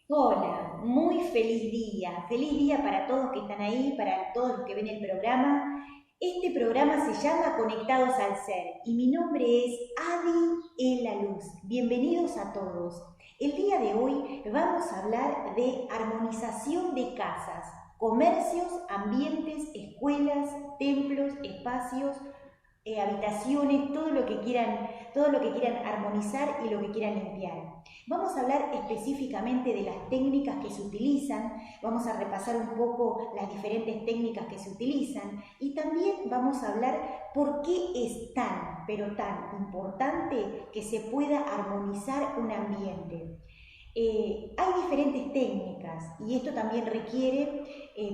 Hola, muy feliz día. Feliz día para todos que están ahí, para todos los que ven el programa. Este programa se llama Conectados al Ser y mi nombre es Adi en la Luz. Bienvenidos a todos. El día de hoy vamos a hablar de armonización de casas, comercios, ambientes, escuelas, templos, espacios, habitaciones, todo lo que quieran armonizar y lo que quieran limpiar. Vamos a hablar específicamente de las técnicas que se utilizan, vamos a repasar un poco las diferentes técnicas que se utilizan y también vamos a hablar por qué es tan, pero tan importante que se pueda armonizar un ambiente. Hay diferentes técnicas y esto también requiere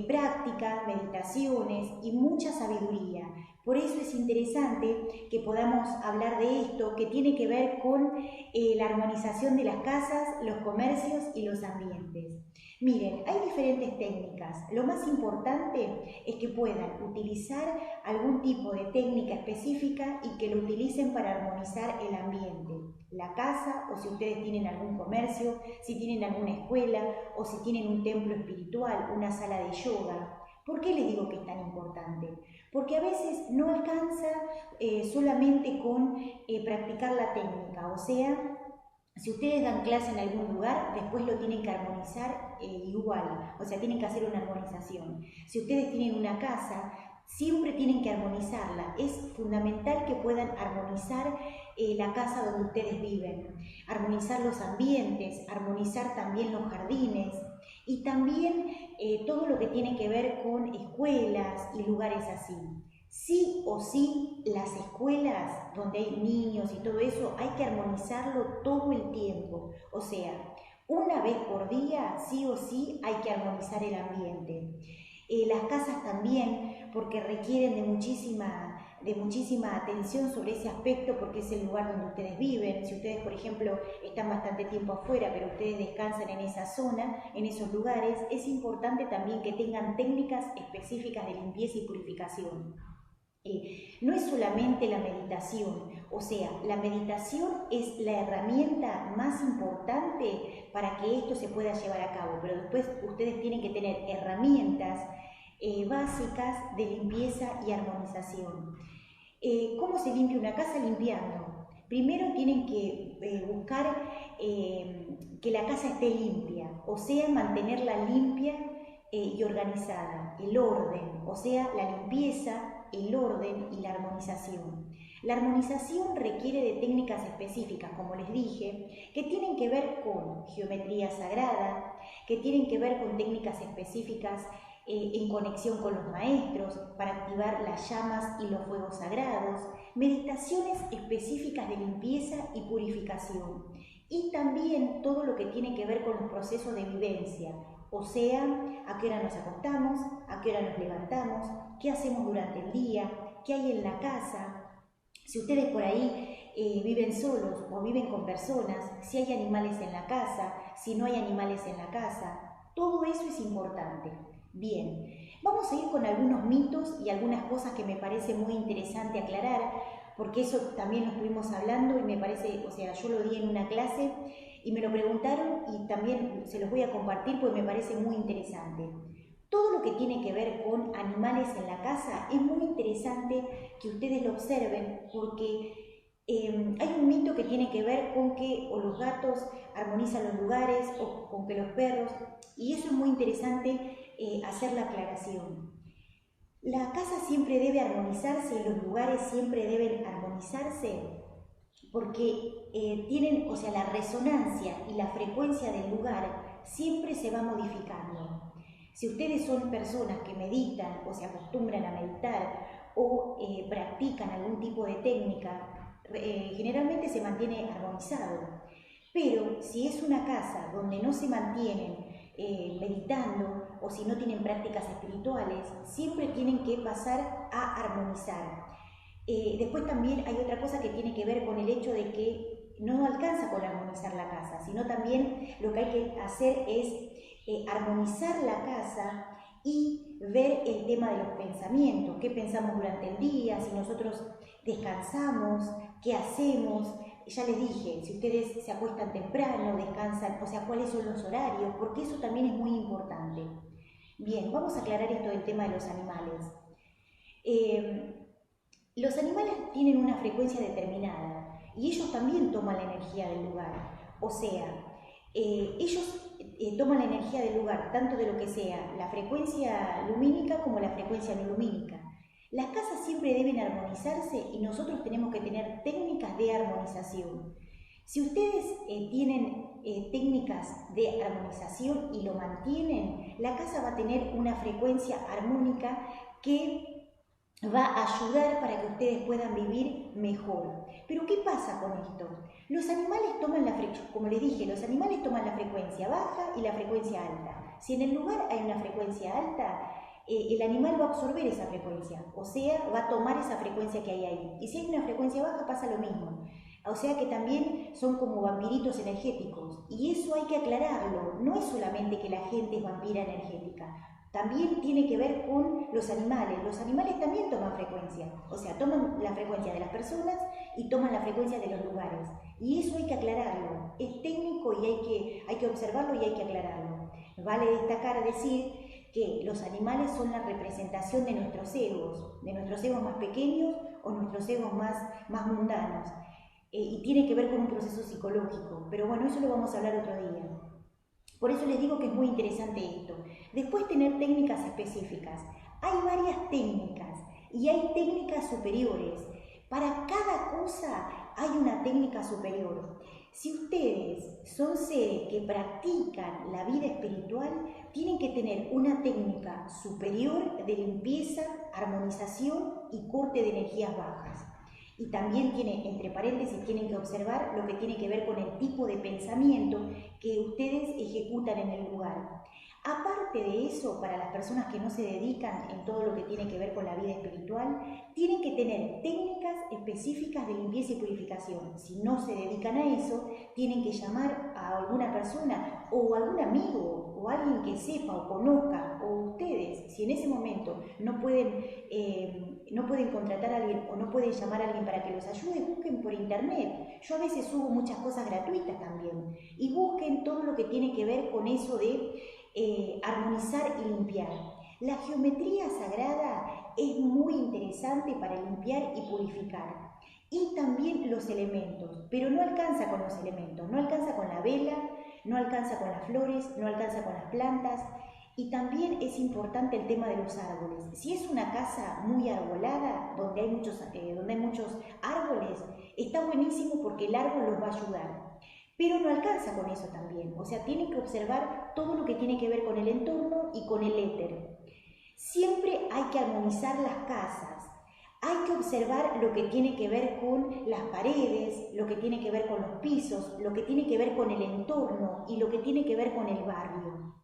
práctica, meditaciones y mucha sabiduría. Por eso es interesante que podamos hablar de esto que tiene que ver con la armonización de las casas, los comercios y los ambientes. Miren, hay diferentes técnicas. Lo más importante es que puedan utilizar algún tipo de técnica específica y que lo utilicen para armonizar el ambiente, la casa, o si ustedes tienen algún comercio, si tienen alguna escuela o si tienen un templo espiritual, una sala de yoga. ¿Por qué les digo que es tan importante? Porque a veces no alcanza solamente con practicar la técnica, o sea, si ustedes dan clase en algún lugar, después lo tienen que armonizar igual, o sea, tienen que hacer una armonización. Si ustedes tienen una casa, siempre tienen que armonizarla. Es fundamental que puedan armonizar la casa donde ustedes viven, armonizar los ambientes, armonizar también los jardines y también todo lo que tiene que ver con escuelas y lugares así. Sí o sí, las escuelas donde hay niños y todo eso hay que armonizarlo todo el tiempo. O sea, una vez por día, sí o sí, hay que armonizar el ambiente. Las casas también, porque requieren de muchísima atención sobre ese aspecto, porque es el lugar donde ustedes viven. Si ustedes, por ejemplo, están bastante tiempo afuera, pero ustedes descansan en esa zona, en esos lugares, es importante también que tengan técnicas específicas de limpieza y purificación. No es solamente la meditación, o sea, la meditación es la herramienta más importante para que esto se pueda llevar a cabo, pero después ustedes tienen que tener herramientas básicas de limpieza y armonización. ¿Cómo se limpia una casa? Limpiando. Primero tienen que buscar que la casa esté limpia, o sea, mantenerla limpia y organizada, el orden, o sea, la limpieza, el orden y la armonización. La armonización requiere de técnicas específicas, como les dije, que tienen que ver con geometría sagrada, que tienen que ver con técnicas específicas en conexión con los maestros para activar las llamas y los fuegos sagrados, meditaciones específicas de limpieza y purificación, y también todo lo que tiene que ver con los procesos de vivencia, o sea, a qué hora nos acostamos, a qué hora nos levantamos, qué hacemos durante el día, qué hay en la casa. Si ustedes por ahí viven solos o viven con personas, si hay animales en la casa, si no hay animales en la casa, todo eso es importante. Bien, vamos a ir con algunos mitos y algunas cosas que me parece muy interesante aclarar, porque eso también lo estuvimos hablando y me parece, o sea, yo lo di en una clase y me lo preguntaron y también se los voy a compartir porque me parece muy interesante. Todo lo que tiene que ver con animales en la casa es muy interesante que ustedes lo observen porque hay un mito que tiene que ver con que o los gatos armonizan los lugares o con que los perros, y eso es muy interesante hacer la aclaración. La casa siempre debe armonizarse y los lugares siempre deben armonizarse porque tienen, o sea, la resonancia y la frecuencia del lugar siempre se va modificando. Si ustedes son personas que meditan o se acostumbran a meditar o practican algún tipo de técnica, generalmente se mantiene armonizado. Pero si es una casa donde no se mantienen meditando o si no tienen prácticas espirituales, siempre tienen que pasar a armonizar. Después también hay otra cosa que tiene que ver con el hecho de que no alcanza con armonizar la casa, sino también lo que hay que hacer es armonizar la casa y ver el tema de los pensamientos, qué pensamos durante el día, si nosotros descansamos, qué hacemos, ya les dije, si ustedes se acuestan temprano, descansan, o sea, cuáles son los horarios, porque eso también es muy importante. Bien, vamos a aclarar esto del tema de los animales. Los animales tienen una frecuencia determinada y ellos también toman la energía del lugar. O sea, ellos toman la energía del lugar, tanto de lo que sea la frecuencia lumínica como la frecuencia no lumínica. Las casas siempre deben armonizarse y nosotros tenemos que tener técnicas de armonización. Si ustedes tienen técnicas de armonización y lo mantienen, la casa va a tener una frecuencia armónica que va a ayudar para que ustedes puedan vivir mejor. Pero ¿qué pasa con esto? Los animales toman la frecuencia, como les dije, los animales toman la frecuencia baja y la frecuencia alta. Si en el lugar hay una frecuencia alta, el animal va a absorber esa frecuencia, o sea, va a tomar esa frecuencia que hay ahí. Y si hay una frecuencia baja, pasa lo mismo. O sea que también son como vampiritos energéticos. Y eso hay que aclararlo. No es solamente que la gente es vampira energética. También tiene que ver con los animales. Los animales también toman frecuencia. O sea, toman la frecuencia de las personas y toman la frecuencia de los lugares. Y eso hay que aclararlo. Es técnico y hay que observarlo y hay que aclararlo. Vale destacar decir que los animales son la representación de nuestros egos más pequeños o nuestros egos más mundanos. Y tiene que ver con un proceso psicológico. Pero bueno, eso lo vamos a hablar otro día. Por eso les digo que es muy interesante esto. Después tener técnicas específicas. Hay varias técnicas y hay técnicas superiores. Para cada cosa hay una técnica superior. Si ustedes son seres que practican la vida espiritual, tienen que tener una técnica superior de limpieza, armonización y corte de energías bajas. Y también entre paréntesis, tienen que observar lo que tiene que ver con el tipo de pensamiento que ustedes ejecutan en el lugar. Aparte de eso, para las personas que no se dedican en todo lo que tiene que ver con la vida espiritual, tienen que tener técnicas específicas de limpieza y purificación. Si no se dedican a eso, tienen que llamar a alguna persona o algún amigo o alguien que sepa o conozca, o ustedes, si en ese momento no pueden contratar a alguien o no pueden llamar a alguien para que los ayude, busquen por internet. Yo a veces subo muchas cosas gratuitas también. Y busquen todo lo que tiene que ver con eso de armonizar y limpiar. La geometría sagrada es muy interesante para limpiar y purificar. Y también los elementos, pero no alcanza con los elementos, no alcanza con la vela, no alcanza con las flores, no alcanza con las plantas. Y también es importante el tema de los árboles. Si es una casa muy arbolada, donde hay muchos árboles, está buenísimo porque el árbol los va a ayudar. Pero no alcanza con eso también. O sea, tienen que observar todo lo que tiene que ver con el entorno y con el éter. Siempre hay que armonizar las casas. Hay que observar lo que tiene que ver con las paredes, lo que tiene que ver con los pisos, lo que tiene que ver con el entorno y lo que tiene que ver con el barrio.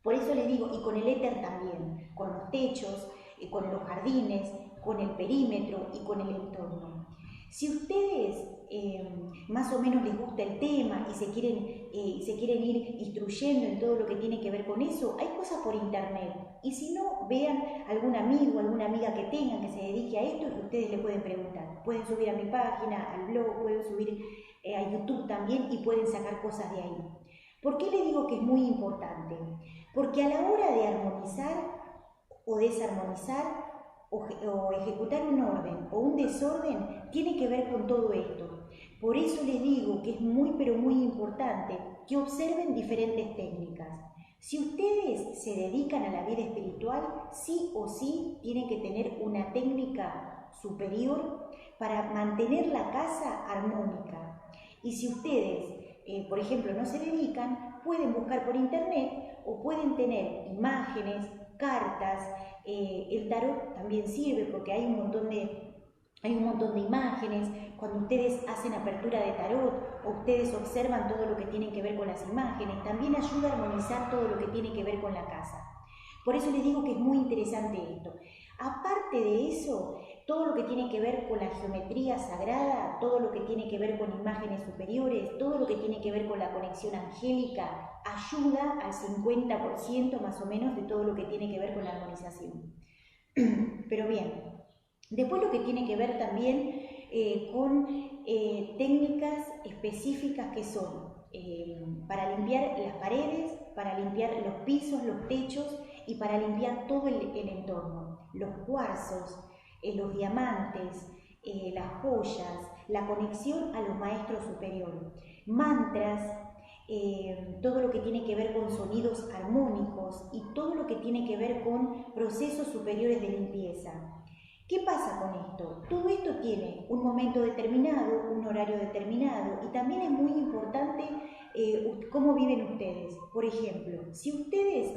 Por eso les digo, y con el éter también, con los techos, con los jardines, con el perímetro y con el entorno. Si ustedes más o menos les gusta el tema y se quieren ir instruyendo en todo lo que tiene que ver con eso, hay cosas por internet. Y si no, vean algún amigo, alguna amiga que tengan que se dedique a esto y ustedes le pueden preguntar. Pueden subir a mi página, al blog, pueden subir a YouTube también y pueden sacar cosas de ahí. ¿Por qué les digo que es muy importante? Porque a la hora de armonizar o desarmonizar o ejecutar un orden o un desorden, tiene que ver con todo esto. Por eso les digo que es muy pero muy importante que observen diferentes técnicas. Si ustedes se dedican a la vida espiritual, sí o sí tienen que tener una técnica superior para mantener la casa armónica. Y si ustedes por ejemplo, no se dedican, pueden buscar por internet o pueden tener imágenes, cartas. El tarot también sirve porque hay un montón de imágenes. Cuando ustedes hacen apertura de tarot o ustedes observan todo lo que tiene que ver con las imágenes, también ayuda a armonizar todo lo que tiene que ver con la casa. Por eso les digo que es muy interesante esto. Aparte de eso, todo lo que tiene que ver con la geometría sagrada, todo lo que tiene que ver con imágenes superiores, todo lo que tiene que ver con la conexión angélica, ayuda al 50% más o menos de todo lo que tiene que ver con la armonización. Pero bien, después lo que tiene que ver también con técnicas específicas que son para limpiar las paredes, para limpiar los pisos, los techos y para limpiar todo el entorno. Los cuarzos, los diamantes, las joyas, la conexión a los maestros superiores, mantras, todo lo que tiene que ver con sonidos armónicos y todo lo que tiene que ver con procesos superiores de limpieza. ¿Qué pasa con esto? Todo esto tiene un momento determinado, un horario determinado y también es muy importante cómo viven ustedes. Por ejemplo, si ustedes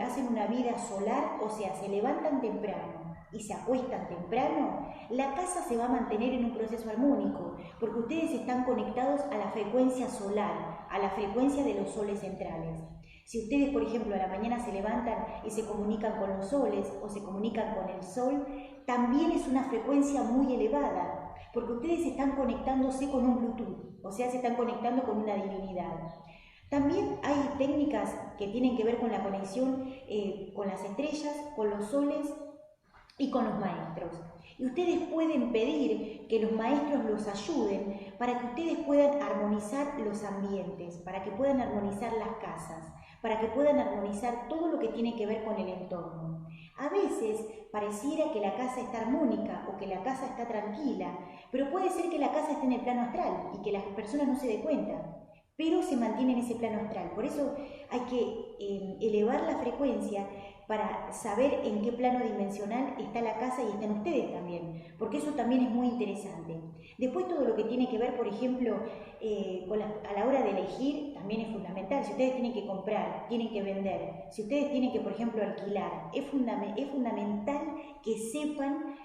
hacen una vida solar, o sea, se levantan temprano y se acuestan temprano, la casa se va a mantener en un proceso armónico porque ustedes están conectados a la frecuencia solar, a la frecuencia de los soles centrales. Si ustedes, por ejemplo, a la mañana se levantan y se comunican con los soles o se comunican con el sol, también es una frecuencia muy elevada, porque ustedes están conectándose con un Bluetooth, o sea, se están conectando con una divinidad. También hay técnicas que tienen que ver con la conexión con las estrellas, con los soles y con los maestros. Y ustedes pueden pedir que los maestros los ayuden para que ustedes puedan armonizar los ambientes, para que puedan armonizar las casas, para que puedan armonizar todo lo que tiene que ver con el entorno. A veces pareciera que la casa está armónica o que la casa está tranquila, pero puede ser que la casa esté en el plano astral y que las personas no se den cuenta, pero se mantiene en ese plano astral. Por eso hay que elevar la frecuencia para saber en qué plano dimensional está la casa y están ustedes también, porque eso también es muy interesante. Después todo lo que tiene que ver, por ejemplo, a la hora de elegir, también es fundamental. Si ustedes tienen que comprar, tienen que vender, si ustedes tienen que, por ejemplo, alquilar, es fundamental que sepan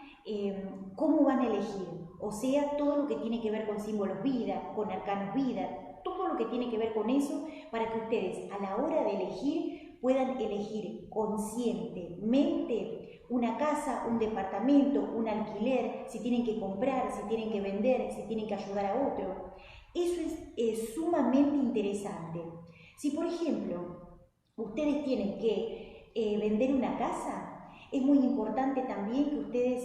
cómo van a elegir, o sea, todo lo que tiene que ver con símbolos vida, con arcanos vida, todo lo que tiene que ver con eso, para que ustedes a la hora de elegir puedan elegir conscientemente una casa, un departamento, un alquiler, si tienen que comprar, si tienen que vender, si tienen que ayudar a otro. Eso es sumamente interesante. Si, por ejemplo, ustedes tienen que vender una casa, es muy importante también que ustedes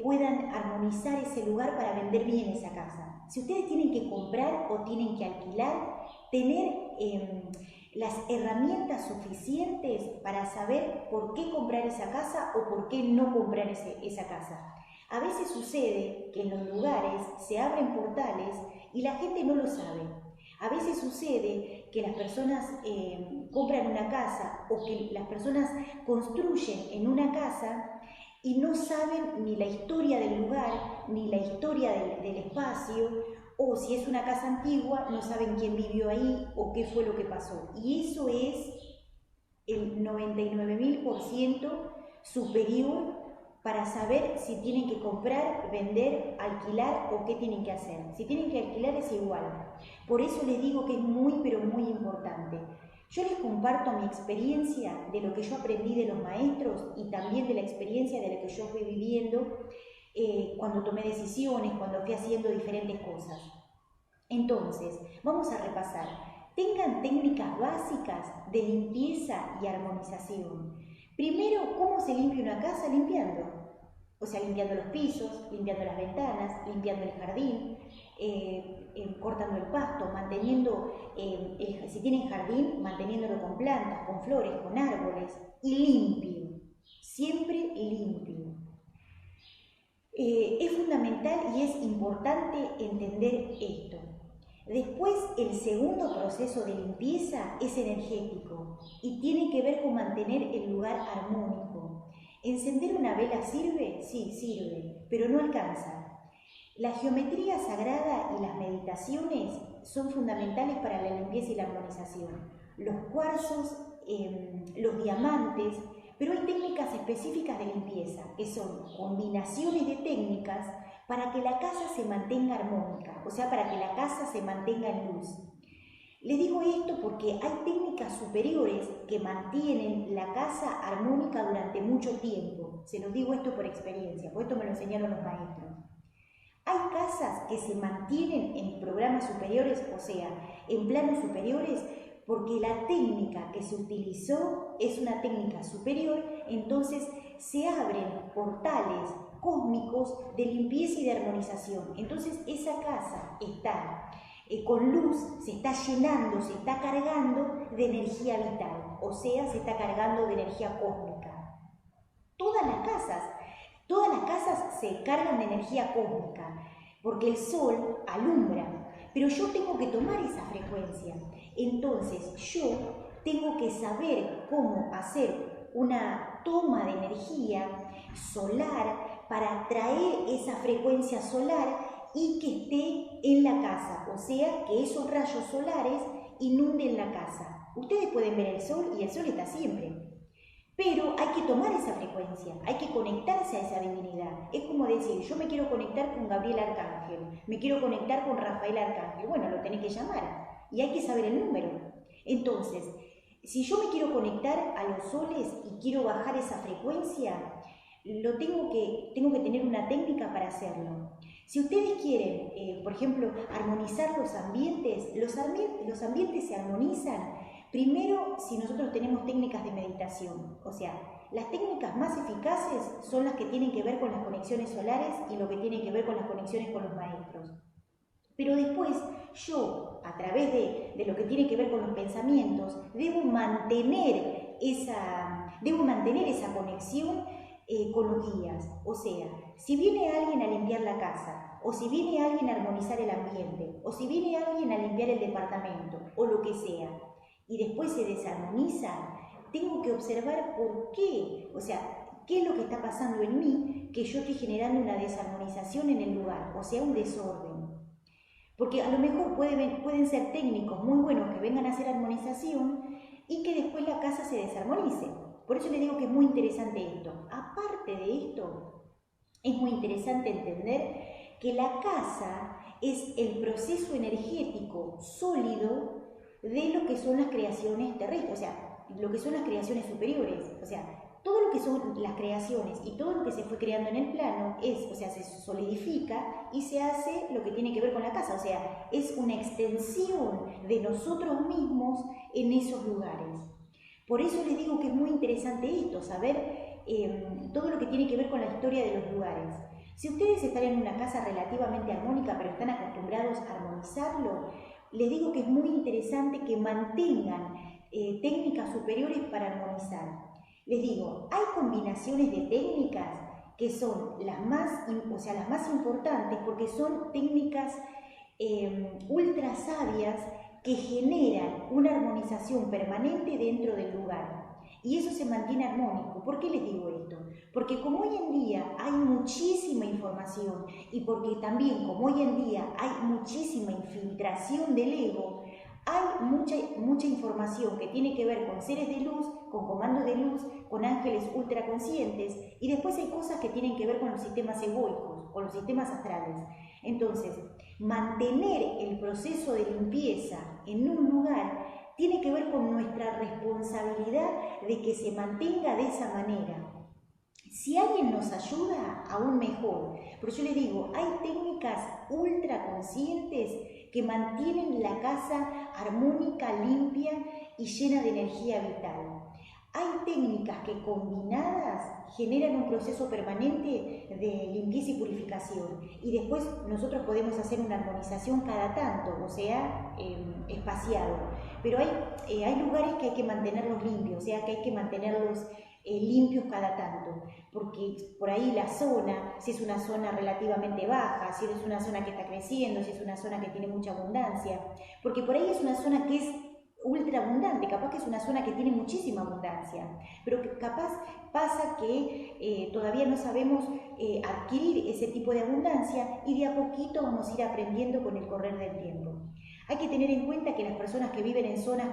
puedan armonizar ese lugar para vender bien esa casa. Si ustedes tienen que comprar o tienen que alquilar, tener las herramientas suficientes para saber por qué comprar esa casa o por qué no comprar esa casa. A veces sucede que en los lugares se abren portales y la gente no lo sabe. A veces sucede que las personas compran una casa o que las personas construyen en una casa y no saben ni la historia del lugar, ni la historia del espacio, o si es una casa antigua, no saben quién vivió ahí o qué fue lo que pasó. Y eso es el 99.000% superior para saber si tienen que comprar, vender, alquilar o qué tienen que hacer. Si tienen que alquilar es igual. Por eso les digo que es muy, pero muy importante. Yo les comparto mi experiencia de lo que yo aprendí de los maestros y también de la experiencia de la que yo fui viviendo cuando tomé decisiones, cuando fui haciendo diferentes cosas. Entonces, vamos a repasar. Tengan técnicas básicas de limpieza y armonización. Primero, ¿cómo se limpia una casa? Limpiando. O sea, limpiando los pisos, limpiando las ventanas, limpiando el jardín, cortando el pasto, manteniendo, si tienen jardín, manteniéndolo con plantas, con flores, con árboles, y limpio. Siempre limpio. Es fundamental y es importante entender esto. Después, el segundo proceso de limpieza es energético y tiene que ver con mantener el lugar armónico. ¿Encender una vela sirve? Sí, sirve, pero no alcanza. La geometría sagrada y las meditaciones son fundamentales para la limpieza y la armonización. Los cuarzos, los diamantes, pero hay técnicas específicas de limpieza, que son combinaciones de técnicas para que la casa se mantenga armónica, o sea, para que la casa se mantenga en luz. Les digo esto porque hay técnicas superiores que mantienen la casa armónica durante mucho tiempo. Se los digo esto por experiencia, por esto me lo enseñaron los maestros. Hay casas que se mantienen en programas superiores, o sea, en planos superiores, porque la técnica que se utilizó es una técnica superior, entonces se abren portales cósmicos de limpieza y de armonización. Entonces esa casa está con luz, se está llenando, se está cargando de energía vital, o sea, se está cargando de energía cósmica. Todas las casas se cargan de energía cósmica, porque el sol alumbra, pero yo tengo que tomar esa frecuencia. Entonces yo tengo que saber cómo hacer una toma de energía solar para atraer esa frecuencia solar y que esté en la casa, o sea, que esos rayos solares inunden la casa. Ustedes pueden ver el sol y el sol está siempre, pero hay que tomar esa frecuencia, hay que conectarse a esa divinidad. Es como decir, yo me quiero conectar con Gabriel Arcángel, me quiero conectar con Rafael Arcángel. Bueno, lo tenés que llamar y hay que saber el número. Entonces, si yo me quiero conectar a los soles y quiero bajar esa frecuencia, tengo que tener una técnica para hacerlo. Si ustedes quieren, por ejemplo, armonizar los ambientes se armonizan primero si nosotros tenemos técnicas de meditación. O sea, las técnicas más eficaces son las que tienen que ver con las conexiones solares y lo que tiene que ver con las conexiones con los maestros. Pero después yo, a través de lo que tiene que ver con los pensamientos, debo mantener esa conexión con los guías. O sea, si viene alguien a limpiar la casa, o si viene alguien a armonizar el ambiente, o si viene alguien a limpiar el departamento, o lo que sea, y después se desarmoniza, tengo que observar por qué, o sea, qué es lo que está pasando en mí, que yo estoy generando una desarmonización en el lugar, o sea, un desorden. Porque a lo mejor pueden ser técnicos muy buenos que vengan a hacer armonización y que después la casa se desarmonice. Por eso les digo que es muy interesante esto. Aparte de esto, es muy interesante entender que la casa es el proceso energético sólido de lo que son las creaciones terrestres, o sea, lo que son las creaciones superiores. O sea, todo lo que son las creaciones y todo lo que se fue creando en el plano se solidifica y se hace lo que tiene que ver con la casa. O sea, es una extensión de nosotros mismos en esos lugares. Por eso les digo que es muy interesante esto, saber todo lo que tiene que ver con la historia de los lugares. Si ustedes están en una casa relativamente armónica, pero están acostumbrados a armonizarlo, les digo que es muy interesante que mantengan técnicas superiores para armonizar. Les digo, hay combinaciones de técnicas que son las más importantes porque son técnicas ultra sabias que generan una armonización permanente dentro del lugar. Y eso se mantiene armónico. ¿Por qué les digo esto? Porque como hoy en día hay muchísima información y porque también como hoy en día hay muchísima infiltración del ego, hay mucha información que tiene que ver con seres de luz, con comandos de luz, con ángeles ultraconscientes, y después hay cosas que tienen que ver con los sistemas egoicos, con los sistemas astrales. Entonces, mantener el proceso de limpieza en un lugar tiene que ver con nuestra responsabilidad de que se mantenga de esa manera. Si alguien nos ayuda, aún mejor. Pero yo les digo, hay técnicas ultraconscientes que mantienen la casa armónica, limpia y llena de energía vital. Hay técnicas que combinadas generan un proceso permanente de limpieza y purificación. Y después nosotros podemos hacer una armonización cada tanto, o sea, espaciado. Pero hay lugares que hay que mantenerlos limpios, o sea, que hay que mantenerlos limpios cada tanto, porque por ahí la zona, si es una zona relativamente baja, si es una zona que está creciendo, si es una zona que tiene mucha abundancia, porque por ahí es una zona que es ultra abundante, capaz que es una zona que tiene muchísima abundancia, pero que capaz pasa que todavía no sabemos adquirir ese tipo de abundancia y de a poquito vamos a ir aprendiendo con el correr del tiempo. Hay que tener en cuenta que las personas que viven en zonas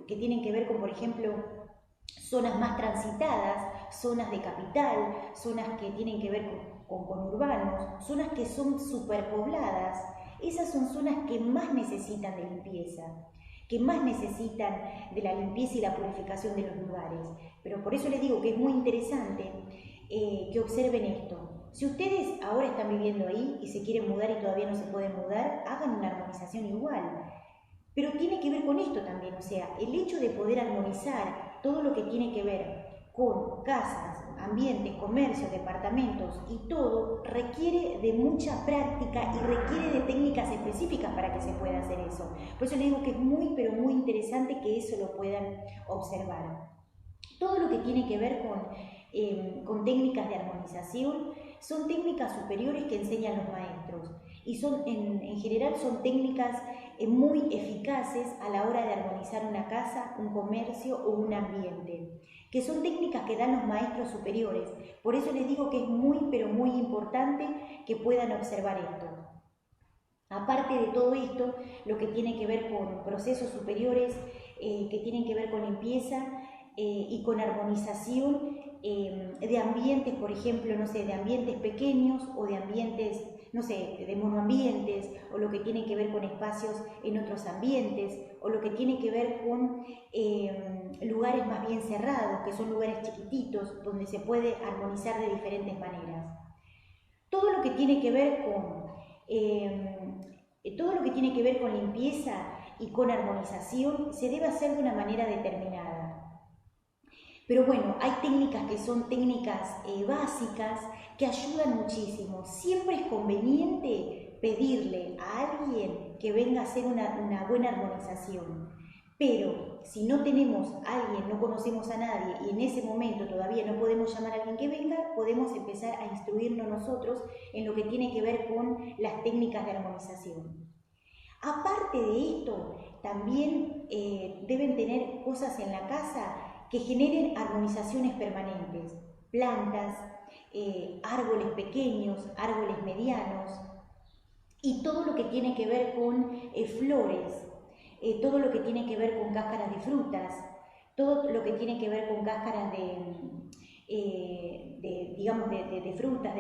que tienen que ver con, por ejemplo, zonas más transitadas, zonas de capital, zonas que tienen que ver con conurbanos, zonas que son superpobladas, esas son zonas que más necesitan de limpieza, que más necesitan de la limpieza y la purificación de los lugares. Pero por eso les digo que es muy interesante que observen esto. Si ustedes ahora están viviendo ahí y se quieren mudar y todavía no se pueden mudar, hagan una armonización igual. Pero tiene que ver con esto también, o sea, el hecho de poder armonizar todo lo que tiene que ver con casas ambientes, comercios, departamentos y todo requiere de mucha práctica y requiere de técnicas específicas para que se pueda hacer eso. Por eso les digo que es muy, pero muy interesante que eso lo puedan observar. Todo lo que tiene que ver con técnicas de armonización son técnicas superiores que enseñan los maestros y en general son técnicas muy eficaces a la hora de armonizar una casa, un comercio o un ambiente, que son técnicas que dan los maestros superiores. Por eso les digo que es muy, pero muy importante que puedan observar esto. Aparte de todo esto, lo que tiene que ver con procesos superiores, que tienen que ver con limpieza y con armonización de ambientes, por ejemplo, no sé, de ambientes pequeños o de ambientes, no sé, de monoambientes, o lo que tiene que ver con espacios en otros ambientes, o lo que tiene que ver con lugares más bien cerrados, que son lugares chiquititos, donde se puede armonizar de diferentes maneras. Todo lo que tiene que ver con limpieza y con armonización se debe hacer de una manera determinada. Pero bueno, hay técnicas que son técnicas básicas que ayudan muchísimo. Siempre es conveniente pedirle a alguien que venga a hacer una buena armonización. Pero si no tenemos a alguien, no conocemos a nadie y en ese momento todavía no podemos llamar a alguien que venga, podemos empezar a instruirnos nosotros en lo que tiene que ver con las técnicas de armonización. Aparte de esto, también deben tener cosas en la casa que generen armonizaciones permanentes, plantas, árboles pequeños, árboles medianos y todo lo que tiene que ver con flores, todo lo que tiene que ver con cáscaras de frutas, todo lo que tiene que ver con cáscaras de frutas,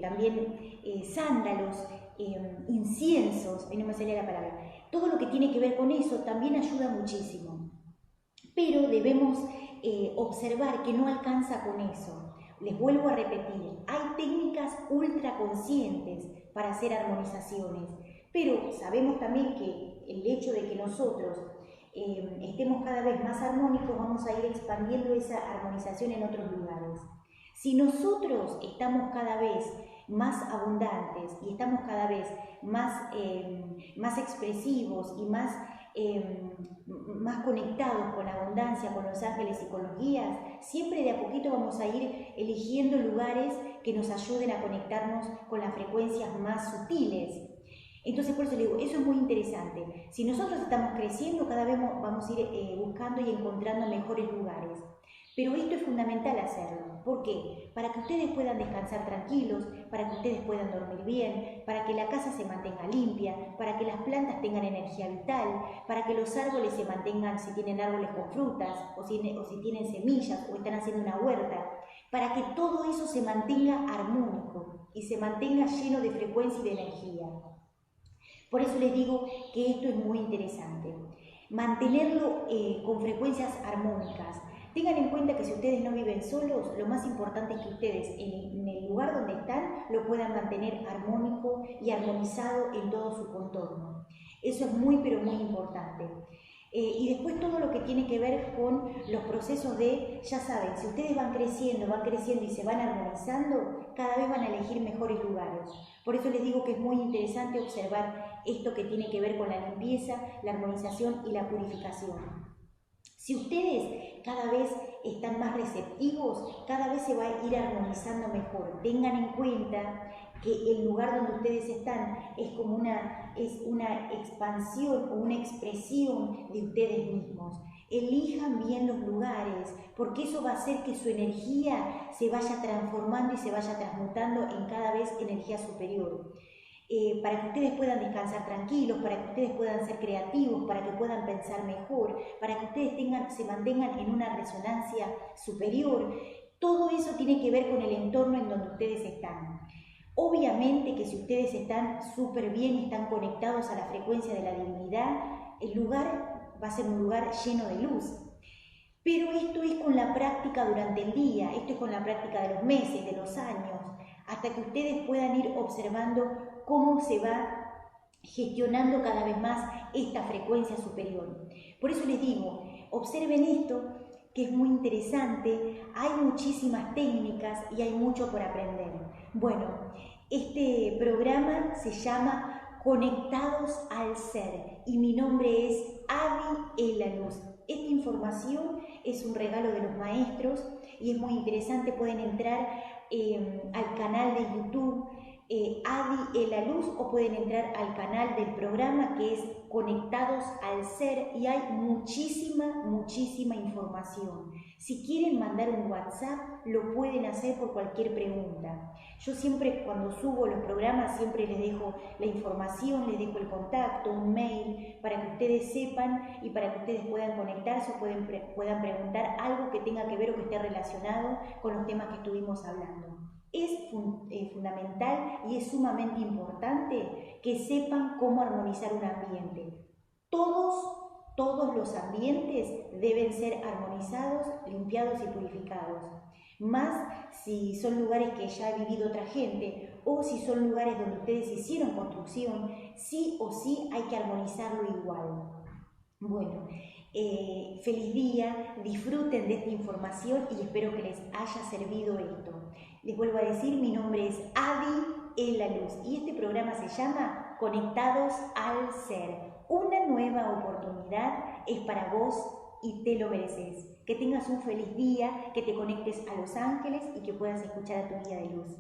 también sándalos, inciensos, ahí no me salía la palabra, todo lo que tiene que ver con eso también ayuda muchísimo. Pero debemos observar que no alcanza con eso. Les vuelvo a repetir, hay técnicas ultra conscientes para hacer armonizaciones, pero sabemos también que el hecho de que nosotros estemos cada vez más armónicos, vamos a ir expandiendo esa armonización en otros lugares. Si nosotros estamos cada vez más abundantes y estamos cada vez más expresivos y más conectados con la abundancia, con los ángeles y con los guías, siempre de a poquito vamos a ir eligiendo lugares que nos ayuden a conectarnos con las frecuencias más sutiles. Entonces, por eso les digo, eso es muy interesante. Si nosotros estamos creciendo, cada vez vamos a ir buscando y encontrando mejores lugares. Pero esto es fundamental hacerlo. ¿Por qué? Para que ustedes puedan descansar tranquilos, para que ustedes puedan dormir bien, para que la casa se mantenga limpia, para que las plantas tengan energía vital, para que los árboles se mantengan, si tienen árboles con frutas, o si tienen semillas, o están haciendo una huerta, para que todo eso se mantenga armónico y se mantenga lleno de frecuencia y de energía. Por eso les digo que esto es muy interesante. Mantenerlo con frecuencias armónicas. Tengan en cuenta que si ustedes no viven solos, lo más importante es que ustedes en el lugar donde están lo puedan mantener armónico y armonizado en todo su contorno. Eso es muy, pero muy importante. Y después todo lo que tiene que ver con los procesos de, ya saben, si ustedes van creciendo y se van armonizando, cada vez van a elegir mejores lugares. Por eso les digo que es muy interesante observar esto que tiene que ver con la limpieza, la armonización y la purificación. Si ustedes cada vez están más receptivos, cada vez se va a ir armonizando mejor. Tengan en cuenta que el lugar donde ustedes están es como una expansión o una expresión de ustedes mismos. Elijan bien los lugares, porque eso va a hacer que su energía se vaya transformando y se vaya transmutando en cada vez energía superior. Para que ustedes puedan descansar tranquilos, para que ustedes puedan ser creativos, para que puedan pensar mejor, para que ustedes se mantengan en una resonancia superior. Todo eso tiene que ver con el entorno en donde ustedes están. Obviamente que si ustedes están súper bien y están conectados a la frecuencia de la divinidad, el lugar va a ser un lugar lleno de luz. Pero esto es con la práctica durante el día, esto es con la práctica de los meses, de los años, hasta que ustedes puedan ir observando cómo se va gestionando cada vez más esta frecuencia superior. Por eso les digo, observen esto que es muy interesante, hay muchísimas técnicas y hay mucho por aprender. Bueno, este programa se llama Conectados al Ser y mi nombre es Adi Elaluz. Esta información es un regalo de los maestros y es muy interesante. Pueden entrar al canal de YouTube Adi Elaluz o pueden entrar al canal del programa que es Conectados al Ser y hay muchísima información. Si quieren mandar un WhatsApp lo pueden hacer por cualquier pregunta. Yo siempre cuando subo los programas siempre les dejo la información, les dejo el contacto, un mail para que ustedes sepan y para que ustedes puedan conectarse o puedan preguntar algo que tenga que ver o que esté relacionado con los temas que estuvimos hablando. Es fundamental y es sumamente importante que sepan cómo armonizar un ambiente. Todos los ambientes deben ser armonizados, limpiados y purificados. Más si son lugares que ya ha vivido otra gente o si son lugares donde ustedes hicieron construcción, sí o sí hay que armonizarlo igual. Bueno, feliz día, disfruten de esta información y espero que les haya servido esto. Les vuelvo a decir, mi nombre es Adi Elaluz y este programa se llama Conectados al Ser. Una nueva oportunidad es para vos y te lo mereces. Que tengas un feliz día, que te conectes a los ángeles y que puedas escuchar a tu guía de luz.